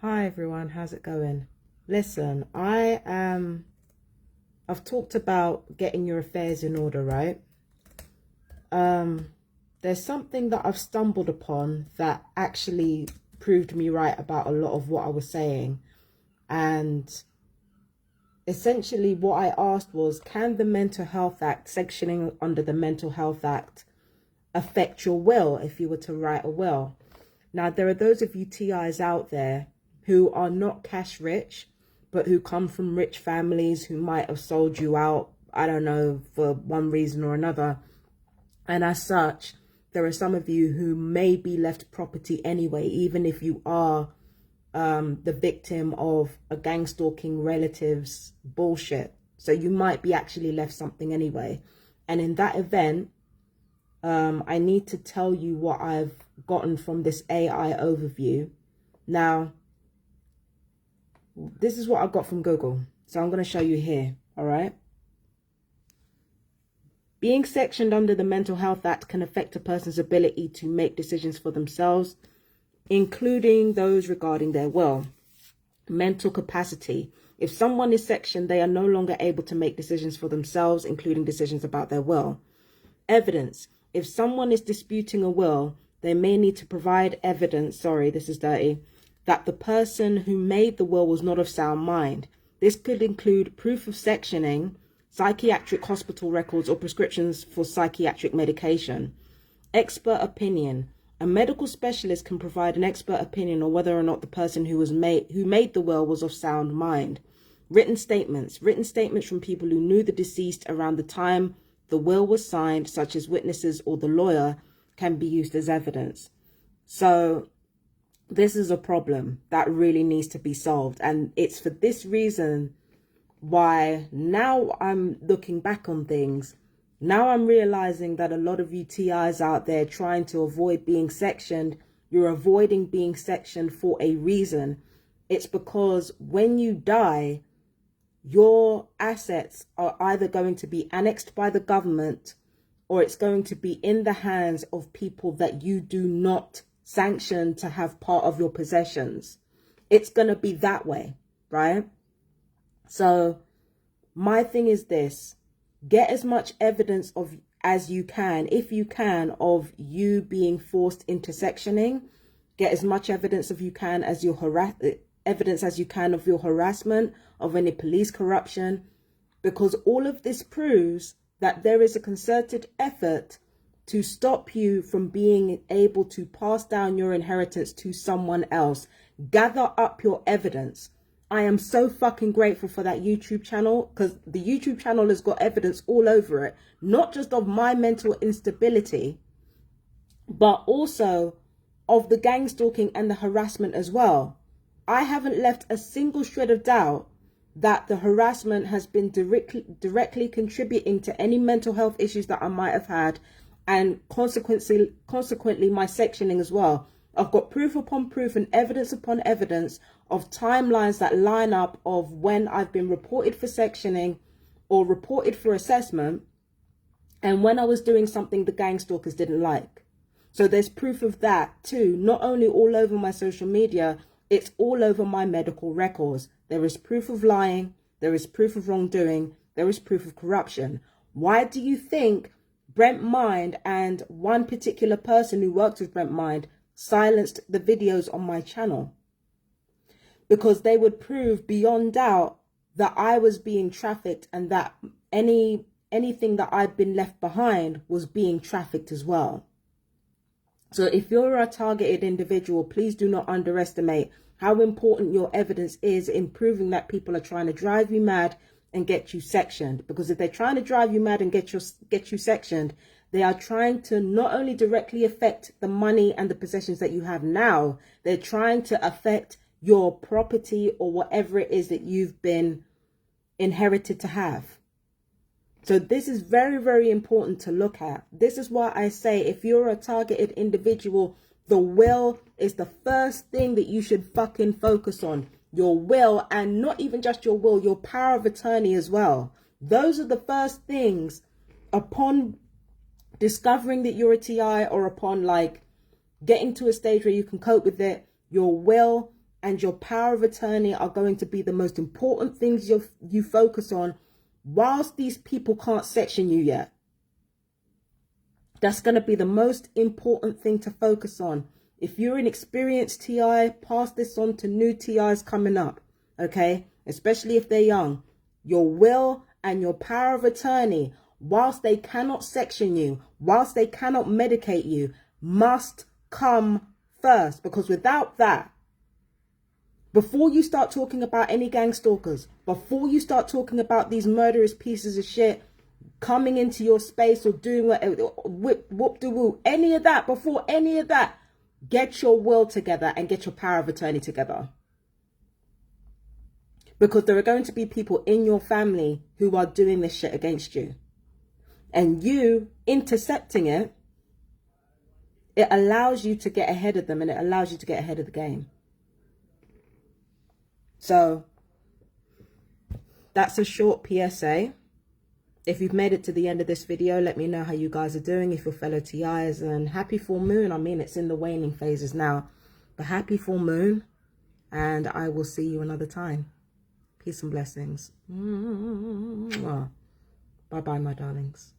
Hi everyone, how's it going? Listen, I've talked about getting your affairs in order, right? There's something that I've stumbled upon that actually proved me right about a lot of what I was saying. And essentially what I asked was, can the Mental Health Act, sectioning under the Mental Health Act, affect your will if you were to write a will? Now, there are those of you TIs out there who are not cash rich, but who come from rich families who might have sold you out, I don't know, for one reason or another. And as such, there are some of you who may be left property anyway, even if you are the victim of a gangstalking relative's bullshit. So you might be actually left something anyway. And in that event, I need to tell you what I've gotten from this AI overview. Now, this is what I got from Google. So I'm going to show you here. All right. Being sectioned under the Mental Health Act can affect a person's ability to make decisions for themselves, including those regarding their will. Mental capacity. If someone is sectioned, they are no longer able to make decisions for themselves, including decisions about their will. Evidence. If someone is disputing a will, they may need to provide evidence, sorry, this is dirty, that the person who made the will was not of sound mind. This could include proof of sectioning, psychiatric hospital records, or prescriptions for psychiatric medication. Expert opinion. A medical specialist can provide an expert opinion on whether or not the person who made the will was of sound mind. Written statements. Written statements from people who knew the deceased around the time the will was signed, such as witnesses or the lawyer, can be used as evidence. So this is a problem that really needs to be solved. And it's for this reason why now I'm looking back on things. Now I'm realizing that a lot of you TIs out there trying to avoid being sectioned, you're avoiding being sectioned for a reason. It's because when you die, your assets are either going to be annexed by the government or it's going to be in the hands of people that you do not sanction to have part of your possessions. It's going to be that way, right? So my thing is this: get as much evidence of as you can, if you can, of you being forced into sectioning. Get as much evidence of you can as your evidence as you can of your harassment, of any police corruption, because all of this proves that there is a concerted effort to stop you from being able to pass down your inheritance to someone else. Gather up your evidence. I am so fucking grateful for that YouTube channel, because the YouTube channel has got evidence all over it, not just of my mental instability, but also of the gangstalking and the harassment as well. I haven't left a single shred of doubt that the harassment has been directly contributing to any mental health issues that I might have had, and consequently my sectioning as well. I've got proof upon proof and evidence upon evidence of timelines that line up of when I've been reported for sectioning or reported for assessment, and when I was doing something the gang stalkers didn't like. So there's proof of that too, not only all over my social media, it's all over my medical records. There is proof of lying, there is proof of wrongdoing, there is proof of corruption. Why do you think Brent Mind and one particular person who worked with Brent Mind silenced the videos on my channel? Because they would prove beyond doubt that I was being trafficked, and that anything that I'd been left behind was being trafficked as well. So if you're a targeted individual, please do not underestimate how important your evidence is in proving that people are trying to drive you mad and get you sectioned. Because if they're trying to drive you mad and get you sectioned, they are trying to not only directly affect the money and the possessions that you have now, they're trying to affect your property or whatever it is that you've been inherited to have. So this is very, very important to look at. This is why I say, if you're a targeted individual, the will is the first thing that you should fucking focus on. Your will, and not even just your will, your power of attorney as well. Those are the first things upon discovering that you're a TI, or upon like getting to a stage where you can cope with it. Your will and your power of attorney are going to be the most important things you focus on whilst these people can't section you yet. That's going to be the most important thing to focus on. If you're an experienced TI, pass this on to new TIs coming up, okay? Especially if they're young. Your will and your power of attorney, whilst they cannot section you, whilst they cannot medicate you, must come first. Because without that, before you start talking about any gang stalkers, before you start talking about these murderous pieces of shit coming into your space or doing whoop-de-woo, any of that, before any of that, get your will together and get your power of attorney together. Because there are going to be people in your family who are doing this shit against you. And you intercepting it, it allows you to get ahead of them and it allows you to get ahead of the game. So, that's a short PSA. If you've made it to the end of this video, let me know how you guys are doing, if you're fellow TIs, and happy full moon. I mean, it's in the waning phases now, but happy full moon, and I will see you another time. Peace and blessings. Bye-bye, my darlings.